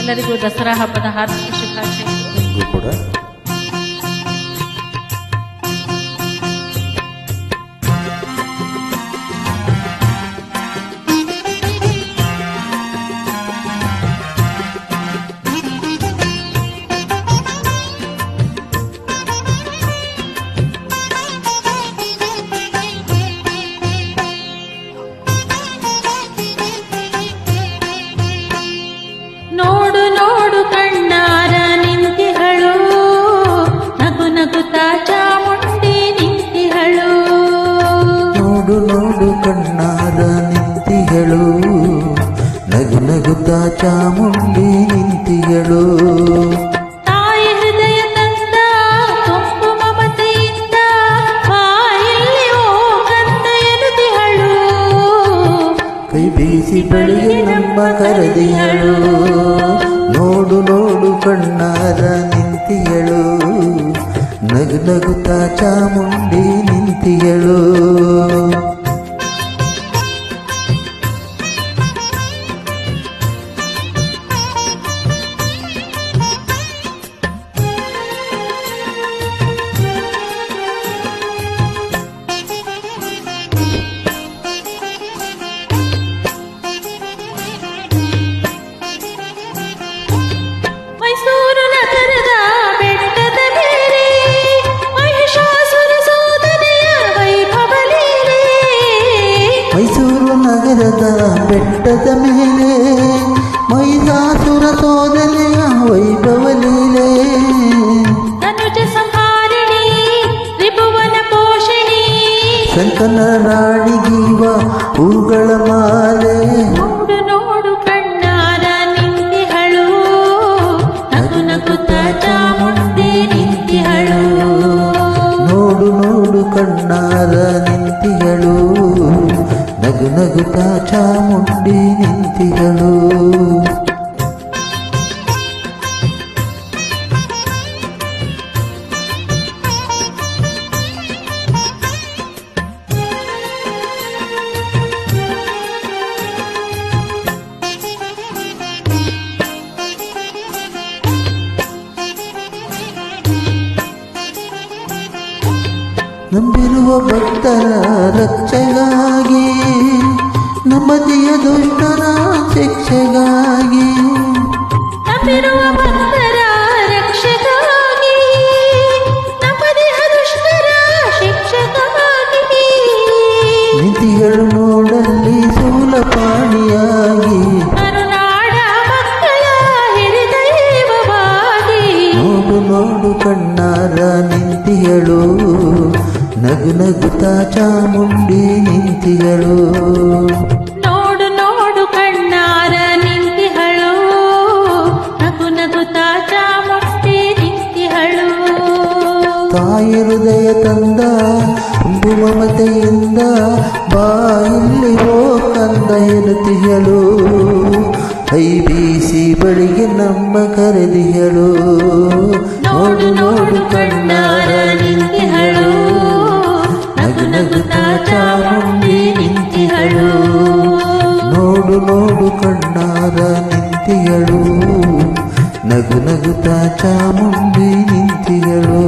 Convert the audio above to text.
ಎಲ್ಲರಿಗೂ ದಸರಾ ಹಬ್ಬದ ಹಾರ್ದಿಕ ಶುಭಾಶಯಗಳು. ಕೂಡ ನೋಡು ನೋಡು ಕಣ್ಣಾರ ನಿಂತಿಹಳು, ನಗು ನಗುತ್ತಾ ಚಾಮುಂಡಿ ನಿಂತಿಹಳು. ನೋಡು ನೋಡು ಕಣ್ಣಾರ ನಿಂತಿಹಳು, ನಗು ನಗುತ್ತಾ ಚಾಮುಂಡಿ ನಿಂತಿಹಳು. ತಾಯಿ ಹೃದಯ ತಂದ ಕೊಂಪು ಮಮತೆಯಿಂದ ಬಾಯಲ್ಲಿ ಓ ಕಂದ ಎನ್ನುತ್ತಿಹಳು. ಕೈ ಬೀಸಿ ಬಳಿಗೆ ನಮ್ಮ ಕರೆದಿಹಳು. ನೋಡು ನೋಡು ಕಣ್ಣಾರ ನಿಂತಿಯಳು, ನಗು ನಗುತ್ತಾ ಚಾಮುಂಡಿ ನಿಂತಿಯಳು. ಮೈಸೂರು ನಗರದ ಬೆಟ್ಟದ ಮೇಲೆ ಮಹಿಷಾಸುರ ಸೋದನೆಯ ವೈಭವ ಲೀಲೆ. ಮೈಸೂರು ನಗರದ ಬೆಟ್ಟದ ಮೇಲೆ ಮಹಿಷಾಸುರ ಸೋದನೆಯ ವೈಭವ ಲೀಲೆ. ಧನುಜ ಸಂಹಾರಿಣಿ ತ್ರಿಭುವನ ಪೋಷಿಣಿ, ಶಂಕನ ರಾಣಿಗೀವ ಹೂಗಳ ಮಾಲೆ. ನೋಡು ನೋಡು ಕಣ್ಣಾರ ನಿಂತಿಹಳು, ನಗು ನಗುತ್ತಾ ಚಾಮುಂಡಿ ನಿಂತಿಹಳು. ನೋಡು ನೋಡು ಕಣ್ಣಾರ ನಿಂತಿಹಳು, ನಗು ನಗುತ್ತಾ ಚಾಮುಂಡಿ ನಿಂತಿಹಳು. ನಂಬಿರುವ ಭಕ್ತರ ರಕ್ಷೆಗಾಗಿ, ನಮ್ಮದಿಯ ದುಷ್ಟರ ಶಿಕ್ಷೆಗಾಗಿ. ನಂಬಿರುವ ಭಕ್ತರ ರಕ್ಷೆಗಾಗಿ, ನಮ್ಮದೇಹ ದುಷ್ಟರ ಶಿಕ್ಷಕವಾಗಿ. ನಿಧಿಗಳು ನೋಡಲ್ಲಿ ಸೂಲಪಾಣಿಯಾಗಿ, ಕರುನಾಡ ಮಕ್ಕಳ ಹಿರಿದೈವವಾಗಿ. ನೋಡು ನೋಡು ಕಣ್ಣಾರ ನಿಂತಿಯಳು, ನಗು ನಗುತ್ತಾ ಚಾಮುಂಡಿ ನಿಂತಿಯಳು. ನೋಡು ನೋಡು ಕಣ್ಣಾರ ನಿಂತಿಹಳು, ನಗು ನಗುತ್ತಾ ಚಾಮುಂಡಿ ನಿಂತಿಹಳು. ತಾಯಿ ಹೃದಯ ತಂದ ತುಂಬು ಮಮತೆಯಿಂದ ಬಾಯಲ್ಲಿ ಹೋ ಕಂದ ಎನ್ನುತ್ತಿಯಳು. ಕೈ ಬೀಸಿ ಬಳಿಗೆ ನಮ್ಮ ಕರೆದಿಯಳು. ನೋಡು ನೋಡು ಕಣ್ಣಾರ ನಿಂತಿಹಳು, ನಗು ನಗುತ್ತಾ ಚಾಮುಂಡಿ ನಿಂತಿಹಳು. ನೋಡು ನೋಡು ಕಣ್ಣಾರ ನಿಂತಿಯಳು, ನಗು ನಗುತ್ತಾ ಚಾಮುಂಡಿ ನಿಂತಿಯಳು.